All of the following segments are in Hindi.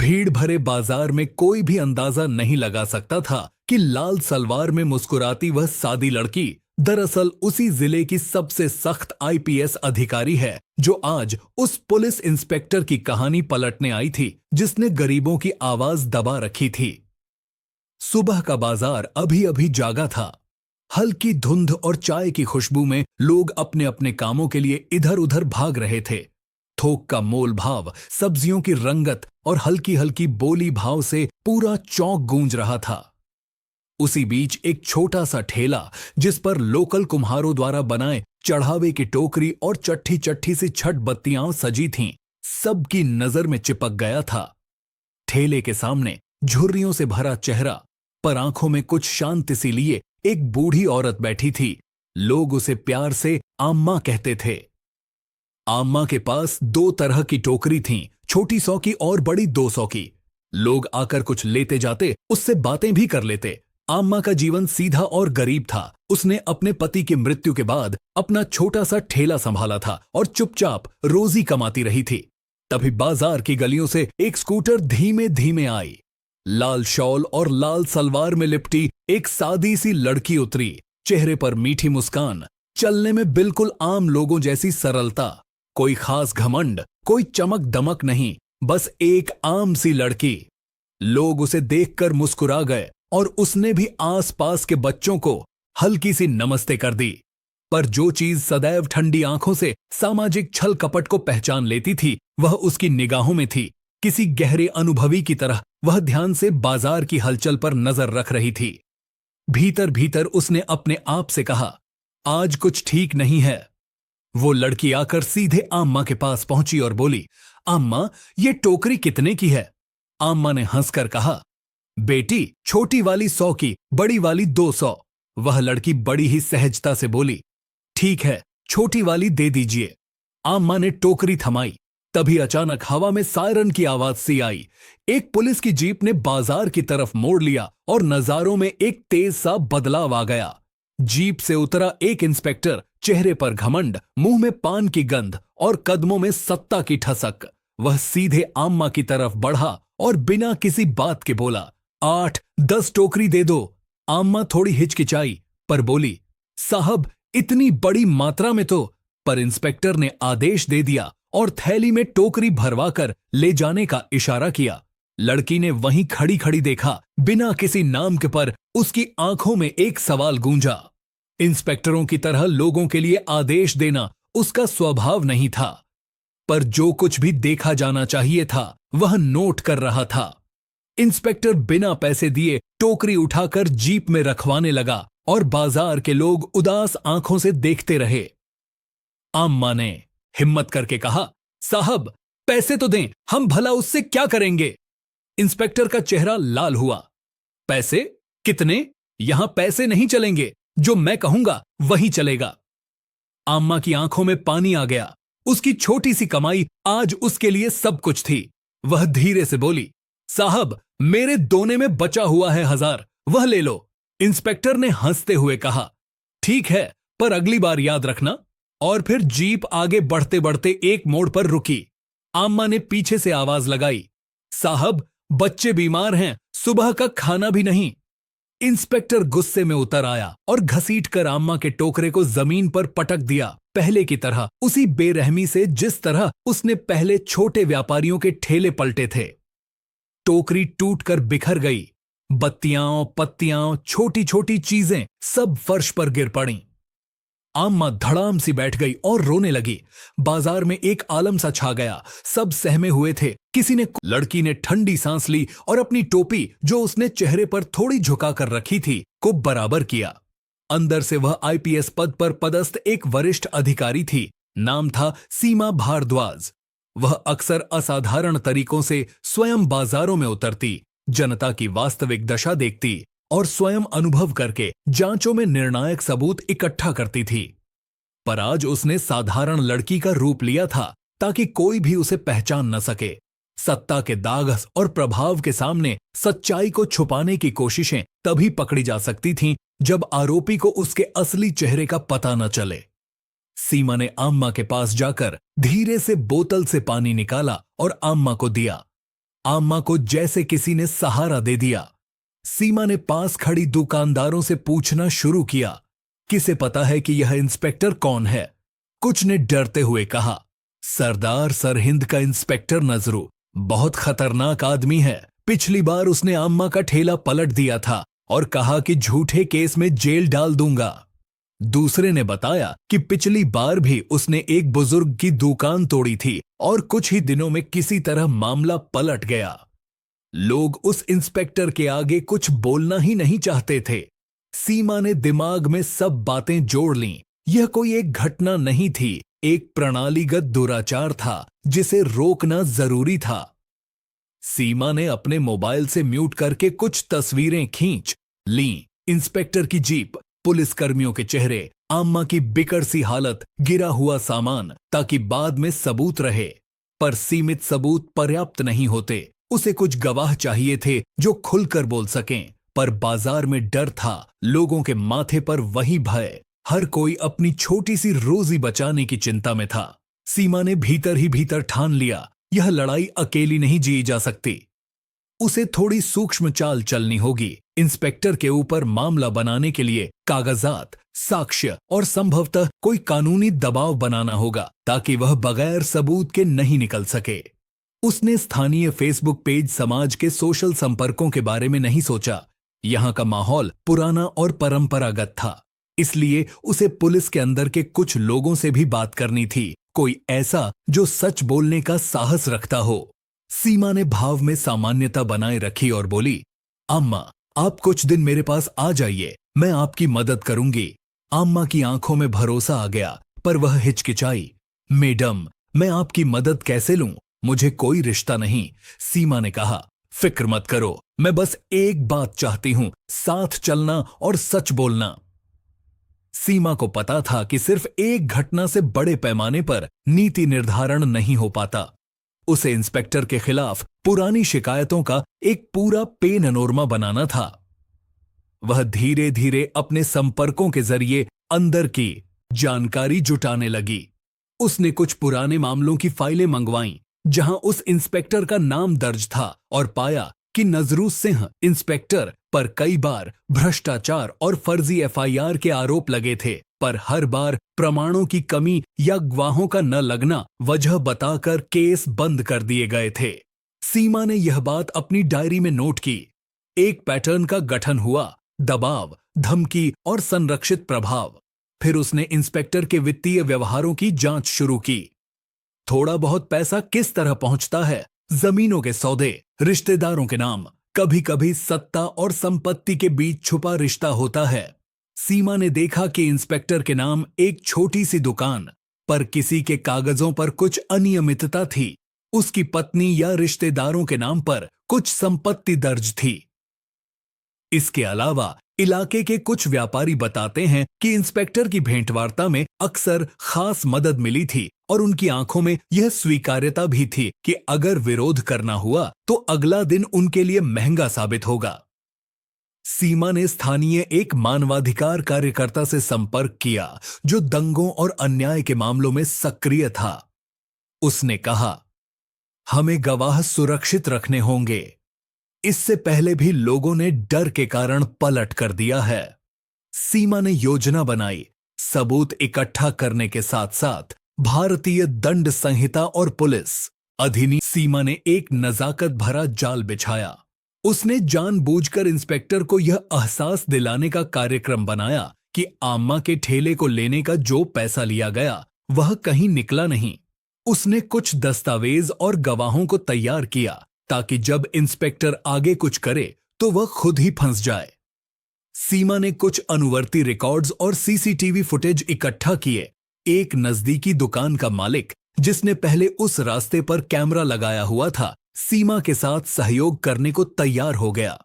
भीड़ भरे बाजार में कोई भी अंदाजा नहीं लगा सकता था कि लाल सलवार में मुस्कुराती वह सादी लड़की दरअसल उसी जिले की सबसे सख्त आईपीएस अधिकारी है जो आज उस पुलिस इंस्पेक्टर की कहानी पलटने आई थी जिसने गरीबों की आवाज दबा रखी थी। सुबह का बाजार अभी अभी जागा था। हल्की धुंध और चाय की खुशबू में लोग अपने अपने कामों के लिए इधर उधर भाग रहे थे। थोक का मोल भाव, सब्जियों की रंगत और हल्की हल्की बोली भाव से पूरा चौक गूंज रहा था। उसी बीच एक छोटा सा ठेला जिस पर लोकल कुम्हारों द्वारा बनाए चढ़ावे की टोकरी और चट्टी चट्टी सी छठ बत्तियां सजी थीं, सबकी नजर में चिपक गया था। ठेले के सामने झुर्रियों से भरा चेहरा, पर आंखों में कुछ शांति सी लिए एक बूढ़ी औरत बैठी थी। लोग उसे प्यार से आम्मा कहते थे। आम्मा के पास दो तरह की टोकरी थीं, छोटी 100 की और बड़ी 200 की। लोग आकर कुछ लेते जाते, उससे बातें भी कर लेते। आम्मा का जीवन सीधा और गरीब था। उसने अपने पति की मृत्यु के बाद अपना छोटा सा ठेला संभाला था और चुपचाप रोजी कमाती रही थी। तभी बाजार की गलियों से एक स्कूटर धीमे धीमे आई। लाल शॉल और लाल सलवार में लिपटी एक सादी सी लड़की उतरी। चेहरे पर मीठी मुस्कान, चलने में बिल्कुल आम लोगों जैसी सरलता। कोई खास घमंड, कोई चमक दमक नहीं, बस एक आम सी लड़की। लोग उसे देखकर मुस्कुरा गए और उसने भी आसपास के बच्चों को हल्की सी नमस्ते कर दी। पर जो चीज सदैव ठंडी आंखों से सामाजिक छल कपट को पहचान लेती थी, वह उसकी निगाहों में थी। किसी गहरे अनुभवी की तरह वह ध्यान से बाजार की हलचल पर नजर रख रही थी। भीतर भीतर उसने अपने आप से कहा, आज कुछ ठीक नहीं है। वो लड़की आकर सीधे आम्मा के पास पहुंची और बोली, आम्मा, ये टोकरी कितने की है? आम्मा ने हंसकर कहा, बेटी, छोटी वाली 100 की, बड़ी वाली 200। वह लड़की बड़ी ही सहजता से बोली, ठीक है, छोटी वाली दे दीजिए। आम्मा ने टोकरी थमाई। तभी अचानक हवा में सायरन की आवाज सी आई। एक पुलिस की जीप ने बाजार की तरफ मोड़ लिया और नजारों में एक तेज सा बदलाव आ गया। जीप से उतरा एक इंस्पेक्टर, चेहरे पर घमंड, मुंह में पान की गंध और कदमों में सत्ता की ठसक। वह सीधे आम्मा की तरफ बढ़ा और बिना किसी बात के बोला, 8-10 टोकरी दे दो। आम्मा थोड़ी हिचकिचाई पर बोली, साहब, इतनी बड़ी मात्रा में तो। पर इंस्पेक्टर ने आदेश दे दिया और थैली में टोकरी भरवाकर ले जाने का इशारा किया। लड़की ने वहीं खड़ी खड़ी देखा। बिना किसी नाम के पर उसकी आंखों में एक सवाल गूंजा। इंस्पेक्टरों की तरह लोगों के लिए आदेश देना उसका स्वभाव नहीं था, पर जो कुछ भी देखा जाना चाहिए था वह नोट कर रहा था। इंस्पेक्टर बिना पैसे दिए टोकरी उठाकर जीप में रखवाने लगा और बाजार के लोग उदास आंखों से देखते रहे। आम्मा ने हिम्मत करके कहा, साहब, पैसे तो दें, हम भला उससे क्या करेंगे? इंस्पेक्टर का चेहरा लाल हुआ। पैसे? कितने? यहां पैसे नहीं चलेंगे, जो मैं कहूंगा वही चलेगा। आम्मा की आंखों में पानी आ गया। उसकी छोटी सी कमाई आज उसके लिए सब कुछ थी। वह धीरे से बोली, साहब, मेरे दोने में बचा हुआ है 1000, वह ले लो। इंस्पेक्टर ने हंसते हुए कहा, ठीक है, पर अगली बार याद रखना। और फिर जीप आगे बढ़ते बढ़ते एक मोड़ पर रुकी। आम्मा ने पीछे से आवाज लगाई, साहब, बच्चे बीमार हैं, सुबह का खाना भी नहीं। इंस्पेक्टर गुस्से में उतर आया और घसीटकर आम्मा के टोकरे को जमीन पर पटक दिया, पहले की तरह, उसी बेरहमी से जिस तरह उसने पहले छोटे व्यापारियों के ठेले पलटे थे। टोकरी टूटकर बिखर गई। बत्तियां, पत्तियां, छोटी छोटी चीजें सब फर्श पर गिर पड़ीं। आम्मा धड़ाम सी बैठ गई और रोने लगी। बाजार में एक आलम सा छा गया। सब सहमे हुए थे। किसी ने लड़की ने ठंडी सांस ली और अपनी टोपी, जो उसने चेहरे पर थोड़ी झुकाकर रखी थी, को बराबर किया। अंदर से वह आईपीएस पद पर पदस्थ एक वरिष्ठ अधिकारी थी। नाम था सीमा भारद्वाज। वह अक्सर असाधारण तरीकों से स्वयं बाजारों में उतरती, जनता की वास्तविक दशा देखती और स्वयं अनुभव करके जांचों में निर्णायक सबूत इकट्ठा करती थी। पर आज उसने साधारण लड़की का रूप लिया था ताकि कोई भी उसे पहचान न सके। सत्ता के दाग और प्रभाव के सामने सच्चाई को छुपाने की कोशिशें तभी पकड़ी जा सकती थीं जब आरोपी को उसके असली चेहरे का पता न चले। सीमा ने आम्मा के पास जाकर धीरे से बोतल से पानी निकाला और आम्मा को दिया। आम्मा को जैसे किसी ने सहारा दे दिया। सीमा ने पास खड़ी दुकानदारों से पूछना शुरू किया, किसे पता है कि यह इंस्पेक्टर कौन है? कुछ ने डरते हुए कहा, सरदार सरहिंद का इंस्पेक्टर नजरू, बहुत खतरनाक आदमी है। पिछली बार उसने आम्मा का ठेला पलट दिया था और कहा कि झूठे केस में जेल डाल दूंगा। दूसरे ने बताया कि पिछली बार भी उसने एक बुजुर्ग की दुकान तोड़ी थी और कुछ ही दिनों में किसी तरह मामला पलट गया। लोग उस इंस्पेक्टर के आगे कुछ बोलना ही नहीं चाहते थे। सीमा ने दिमाग में सब बातें जोड़ लीं। यह कोई एक घटना नहीं थी, एक प्रणालीगत दुराचार था जिसे रोकना जरूरी था। सीमा ने अपने मोबाइल से म्यूट करके कुछ तस्वीरें खींच लीं। इंस्पेक्टर की जीप, पुलिसकर्मियों के चेहरे, आम्मा की बिकट सी हालत, गिरा हुआ सामान, ताकि बाद में सबूत रहे। पर सीमित सबूत पर्याप्त नहीं होते। उसे कुछ गवाह चाहिए थे जो खुलकर बोल सकें। पर बाजार में डर था, लोगों के माथे पर वही भय। हर कोई अपनी छोटी सी रोजी बचाने की चिंता में था। सीमा ने भीतर ही भीतर ठान लिया, यह लड़ाई अकेली नहीं जी जा सकती। उसे थोड़ी सूक्ष्म चाल चलनी होगी। इंस्पेक्टर के ऊपर मामला बनाने के लिए कागजात, साक्ष्य और संभवतः कोई कानूनी दबाव बनाना होगा ताकि वह बगैर सबूत के नहीं निकल सके। उसने स्थानीय फेसबुक पेज, समाज के सोशल संपर्कों के बारे में नहीं सोचा। यहाँ का माहौल पुराना और परंपरागत था, इसलिए उसे पुलिस के अंदर के कुछ लोगों से भी बात करनी थी, कोई ऐसा जो सच बोलने का साहस रखता हो। सीमा ने भाव में सामान्यता बनाए रखी और बोली, अम्मा, आप कुछ दिन मेरे पास आ जाइए, मैं आपकी मदद करूंगी। अम्मा की आंखों में भरोसा आ गया, पर वह हिचकिचाई। मैडम, मैं आपकी मदद कैसे लूं? मुझे कोई रिश्ता नहीं। सीमा ने कहा, फिक्र मत करो, मैं बस एक बात चाहती हूं, साथ चलना और सच बोलना। सीमा को पता था कि सिर्फ एक घटना से बड़े पैमाने पर नीति निर्धारण नहीं हो पाता। उसे इंस्पेक्टर के खिलाफ पुरानी शिकायतों का एक पूरा पेनोरमा बनाना था। वह धीरे धीरे अपने संपर्कों के जरिए अंदर की जानकारी जुटाने लगी। उसने कुछ पुराने मामलों की फाइलें मंगवाईं जहां उस इंस्पेक्टर का नाम दर्ज था और पाया कि नजरू सिंह इंस्पेक्टर पर कई बार भ्रष्टाचार और फर्जी एफआईआर के आरोप लगे थे, पर हर बार प्रमाणों की कमी या गवाहों का न लगना वजह बताकर केस बंद कर दिए गए थे। सीमा ने यह बात अपनी डायरी में नोट की। एक पैटर्न का गठन हुआ, दबाव, धमकी और संरक्षित प्रभाव। फिर उसने इंस्पेक्टर के वित्तीय व्यवहारों की जांच शुरू की। थोड़ा बहुत पैसा किस तरह पहुंचता है, जमीनों के सौदे, रिश्तेदारों के नाम, कभी कभी सत्ता और संपत्ति के बीच छुपा रिश्ता होता है। सीमा ने देखा कि इंस्पेक्टर के नाम एक छोटी सी दुकान, पर किसी के कागजों पर कुछ अनियमितता थी। उसकी पत्नी या रिश्तेदारों के नाम पर कुछ संपत्ति दर्ज थी। इसके अलावा इलाके के कुछ व्यापारी बताते हैं कि इंस्पेक्टर की भेंटवार्ता में अक्सर खास मदद मिली थी और उनकी आंखों में यह स्वीकार्यता भी थी कि अगर विरोध करना हुआ तो अगला दिन उनके लिए महंगा साबित होगा। सीमा ने स्थानीय एक मानवाधिकार कार्यकर्ता से संपर्क किया जो दंगों और अन्याय के मामलों में सक्रिय था। उसने कहा, हमें गवाह सुरक्षित रखने होंगे। इससे पहले भी लोगों ने डर के कारण पलट कर दिया है। सीमा ने योजना बनाई, सबूत इकट्ठा करने के साथ साथ भारतीय दंड संहिता और पुलिस अधिनियम। सीमा ने एक नजाकत भरा जाल बिछाया। उसने जानबूझकर इंस्पेक्टर को यह एहसास दिलाने का कार्यक्रम बनाया कि आम्मा के ठेले को लेने का जो पैसा लिया गया वह कहीं निकला नहीं। उसने कुछ दस्तावेज और गवाहों को तैयार किया ताकि जब इंस्पेक्टर आगे कुछ करे तो वह खुद ही फंस जाए। सीमा ने कुछ अनुवर्ती रिकॉर्ड्स और सीसीटीवी फुटेज इकट्ठा किए। एक नजदीकी दुकान का मालिक, जिसने पहले उस रास्ते पर कैमरा लगाया हुआ था, सीमा के साथ सहयोग करने को तैयार हो गया।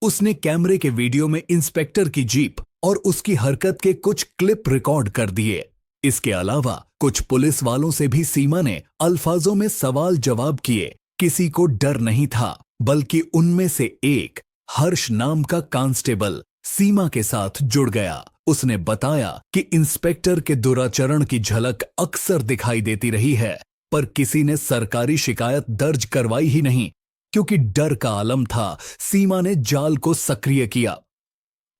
उसने कैमरे के वीडियो में इंस्पेक्टर की जीप और उसकी हरकत के कुछ क्लिप रिकॉर्ड कर दिए। इसके अलावा कुछ पुलिस वालों से भी सीमा ने अल्फाजों में सवाल जवाब किए। किसी को डर नहीं था, बल्कि उनमें से एक, हर्ष नाम का कांस्टेबल, सीमा के साथ जुड़ गया। उसने बताया कि इंस्पेक्टर के दुराचरण की झलक अक्सर दिखाई देती रही है, पर किसी ने सरकारी शिकायत दर्ज करवाई ही नहीं, क्योंकि डर का आलम था। सीमा ने जाल को सक्रिय किया।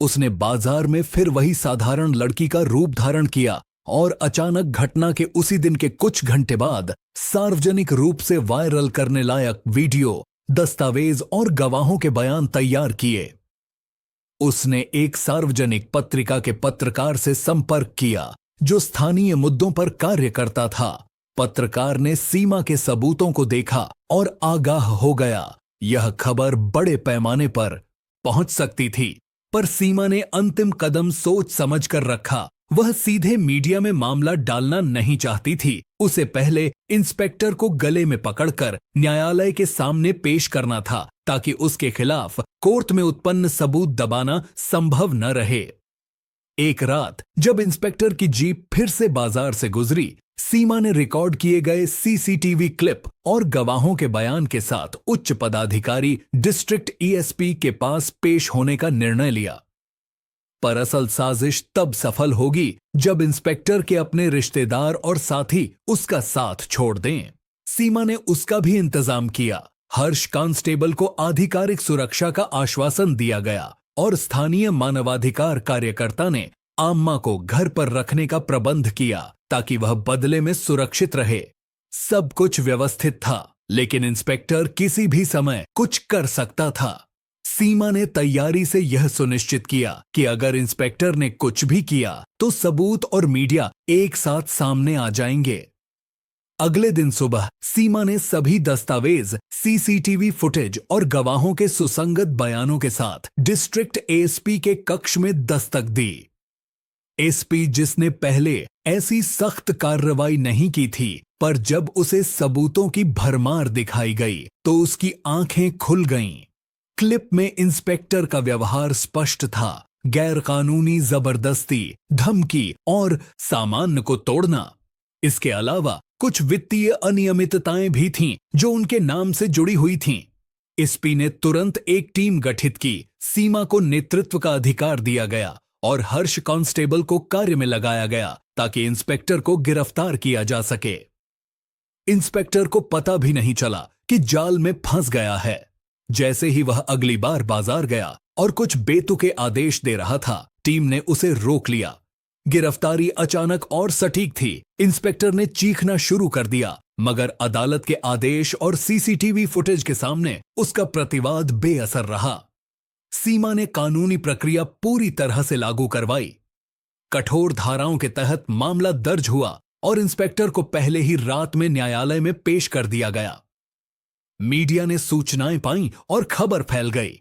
उसने बाजार में फिर वही साधारण लड़की का रूप धारण किया और अचानक घटना के उसी दिन के कुछ घंटे बाद सार्वजनिक रूप से वायरल करने लायक वीडियो, दस्तावेज और गवाहों के बयान तैयार किए। उसने एक सार्वजनिक पत्रिका के पत्रकार से संपर्क किया जो स्थानीय मुद्दों पर कार्य करता था। पत्रकार ने सीमा के सबूतों को देखा और आगाह हो गया, यह खबर बड़े पैमाने पर पहुंच सकती थी। पर सीमा ने अंतिम कदम सोच समझ कर रखा। वह सीधे मीडिया में मामला डालना नहीं चाहती थी। उसे पहले इंस्पेक्टर को गले में पकड़कर न्यायालय के सामने पेश करना था, ताकि उसके खिलाफ कोर्ट में उत्पन्न सबूत दबाना संभव न रहे। एक रात जब इंस्पेक्टर की जीप फिर से बाजार से गुजरी, सीमा ने रिकॉर्ड किए गए सीसीटीवी क्लिप और गवाहों के बयान के साथ उच्च पदाधिकारी डिस्ट्रिक्ट ईएसपी के पास पेश होने का निर्णय लिया। पर असल साजिश तब सफल होगी जब इंस्पेक्टर के अपने रिश्तेदार और साथी उसका साथ छोड़ दें। सीमा ने उसका भी इंतजाम किया। हर्ष कांस्टेबल को आधिकारिक सुरक्षा का आश्वासन दिया गया और स्थानीय मानवाधिकार कार्यकर्ता ने आम्मा को घर पर रखने का प्रबंध किया ताकि वह बदले में सुरक्षित रहे। सब कुछ व्यवस्थित था, लेकिन इंस्पेक्टर किसी भी समय कुछ कर सकता था। सीमा ने तैयारी से यह सुनिश्चित किया कि अगर इंस्पेक्टर ने कुछ भी किया तो सबूत और मीडिया एक साथ सामने आ जाएंगे। अगले दिन सुबह सीमा ने सभी दस्तावेज, सीसीटीवी फुटेज और गवाहों के सुसंगत बयानों के साथ डिस्ट्रिक्ट एएसपी के कक्ष में दस्तक दी। एसपी, जिसने पहले ऐसी सख्त कार्रवाई नहीं की थी, पर जब उसे सबूतों की भरमार दिखाई गई तो उसकी आंखें खुल गईं। क्लिप में इंस्पेक्टर का व्यवहार स्पष्ट था, गैरकानूनी जबरदस्ती, धमकी और सामान्य को तोड़ना। इसके अलावा कुछ वित्तीय अनियमितताएं भी थीं जो उनके नाम से जुड़ी हुई थीं। एसपी ने तुरंत एक टीम गठित की। सीमा को नेतृत्व का अधिकार दिया गया और हर्ष कांस्टेबल को कार्य में लगाया गया ताकि इंस्पेक्टर को गिरफ्तार किया जा सके। इंस्पेक्टर को पता भी नहीं चला कि जाल में फंस गया है। जैसे ही वह अगली बार बाजार गया और कुछ बेतुके आदेश दे रहा था, टीम ने उसे रोक लिया। गिरफ्तारी अचानक और सटीक थी। इंस्पेक्टर ने चीखना शुरू कर दिया, मगर अदालत के आदेश और सीसीटीवी फुटेज के सामने उसका प्रतिवाद बेअसर रहा। सीमा ने कानूनी प्रक्रिया पूरी तरह से लागू करवाई। कठोर धाराओं के तहत मामला दर्ज हुआ और इंस्पेक्टर को पहले ही रात में न्यायालय में पेश कर दिया गया। मीडिया ने सूचनाएं पाईं और खबर फैल गई।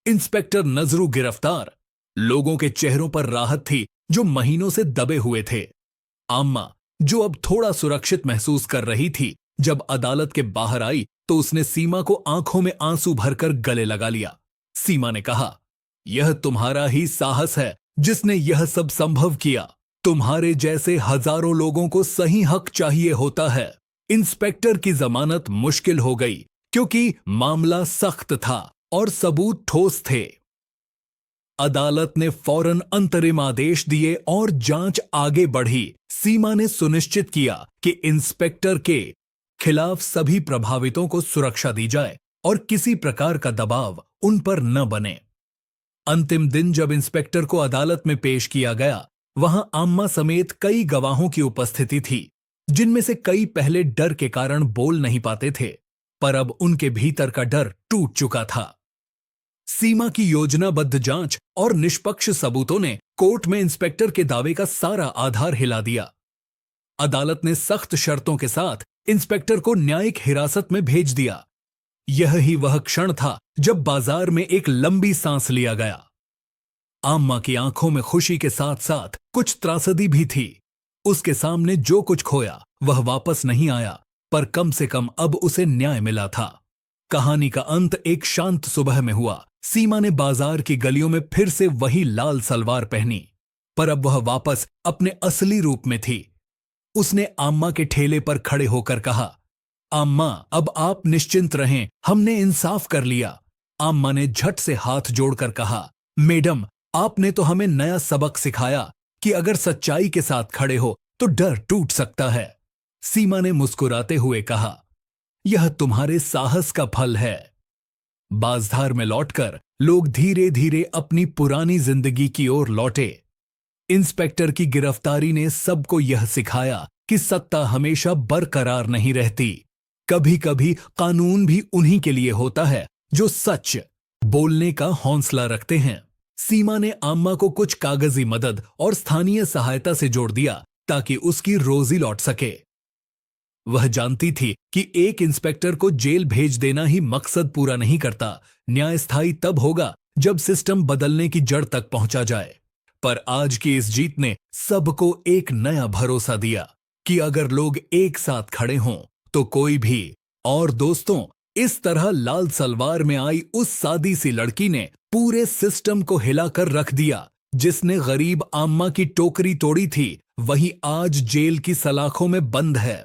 इंस्पेक्टर नजरू गिरफ्तार। लोगों के चेहरों पर राहत थी जो महीनों से दबे हुए थे। आम्मा, जो अब थोड़ा सुरक्षित महसूस कर रही थी, जब अदालत के बाहर आई तो उसने सीमा को आंखों में आंसू भरकर गले लगा लिया। सीमा ने कहा, यह तुम्हारा ही साहस है जिसने यह सब संभव किया। तुम्हारे जैसे हजारों लोगों को सही हक चाहिए होता है। इंस्पेक्टर की जमानत मुश्किल हो गई क्योंकि मामला सख्त था और सबूत ठोस थे। अदालत ने फौरन अंतरिम आदेश दिए और जांच आगे बढ़ी। सीमा ने सुनिश्चित किया कि इंस्पेक्टर के खिलाफ सभी प्रभावितों को सुरक्षा दी जाए और किसी प्रकार का दबाव उन पर न बने। अंतिम दिन जब इंस्पेक्टर को अदालत में पेश किया गया, वहां आम्मा समेत कई गवाहों की उपस्थिति थी, जिनमें से कई पहले डर के कारण बोल नहीं पाते थे, पर अब उनके भीतर का डर टूट चुका था। सीमा की योजनाबद्ध जांच और निष्पक्ष सबूतों ने कोर्ट में इंस्पेक्टर के दावे का सारा आधार हिला दिया। अदालत ने सख्त शर्तों के साथ इंस्पेक्टर को न्यायिक हिरासत में भेज दिया। यह ही वह क्षण था जब बाजार में एक लंबी सांस लिया गया। आम्मा की आंखों में खुशी के साथ साथ कुछ त्रासदी भी थी। उसके सामने जो कुछ खोया वह वापस नहीं आया, पर कम से कम अब उसे न्याय मिला था। कहानी का अंत एक शांत सुबह में हुआ। सीमा ने बाजार की गलियों में फिर से वही लाल सलवार पहनी, पर अब वह वापस अपने असली रूप में थी। उसने आम्मा के ठेले पर खड़े होकर कहा, आम्मा, अब आप निश्चिंत रहें, हमने इंसाफ कर लिया। आम्मा ने झट से हाथ जोड़कर कहा, मैडम, आपने तो हमें नया सबक सिखाया कि अगर सच्चाई के साथ खड़े हो तो डर टूट सकता है। सीमा ने मुस्कुराते हुए कहा, यह तुम्हारे साहस का फल है। बाजधार में लौटकर लोग धीरे धीरे अपनी पुरानी जिंदगी की ओर लौटे। इंस्पेक्टर की गिरफ्तारी ने सबको यह सिखाया कि सत्ता हमेशा बरकरार नहीं रहती। कभी कभी कानून भी उन्हीं के लिए होता है जो सच बोलने का हौसला रखते हैं। सीमा ने आम्मा को कुछ कागजी मदद और स्थानीय सहायता से जोड़ दिया ताकि उसकी रोजी लौट सके। वह जानती थी कि एक इंस्पेक्टर को जेल भेज देना ही मकसद पूरा नहीं करता। न्याय स्थायी तब होगा जब सिस्टम बदलने की जड़ तक पहुंचा जाए। पर आज की इस जीत ने सबको एक नया भरोसा दिया कि अगर लोग एक साथ खड़े हों तो कोई भी। और दोस्तों, इस तरह लाल सलवार में आई उस सादी सी लड़की ने पूरे सिस्टम को हिलाकर रख दिया। जिसने गरीब आम्मा की टोकरी तोड़ी थी, वही आज जेल की सलाखों में बंद है।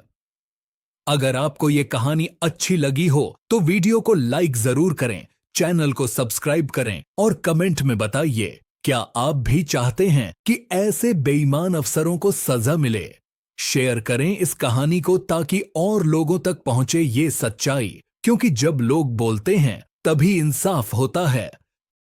अगर आपको ये कहानी अच्छी लगी हो तो वीडियो को लाइक जरूर करें, चैनल को सब्सक्राइब करें और कमेंट में बताइए, क्या आप भी चाहते हैं कि ऐसे बेईमान अफसरों को सजा मिले? शेयर करें इस कहानी को ताकि और लोगों तक पहुंचे ये सच्चाई, क्योंकि जब लोग बोलते हैं तभी इंसाफ होता है।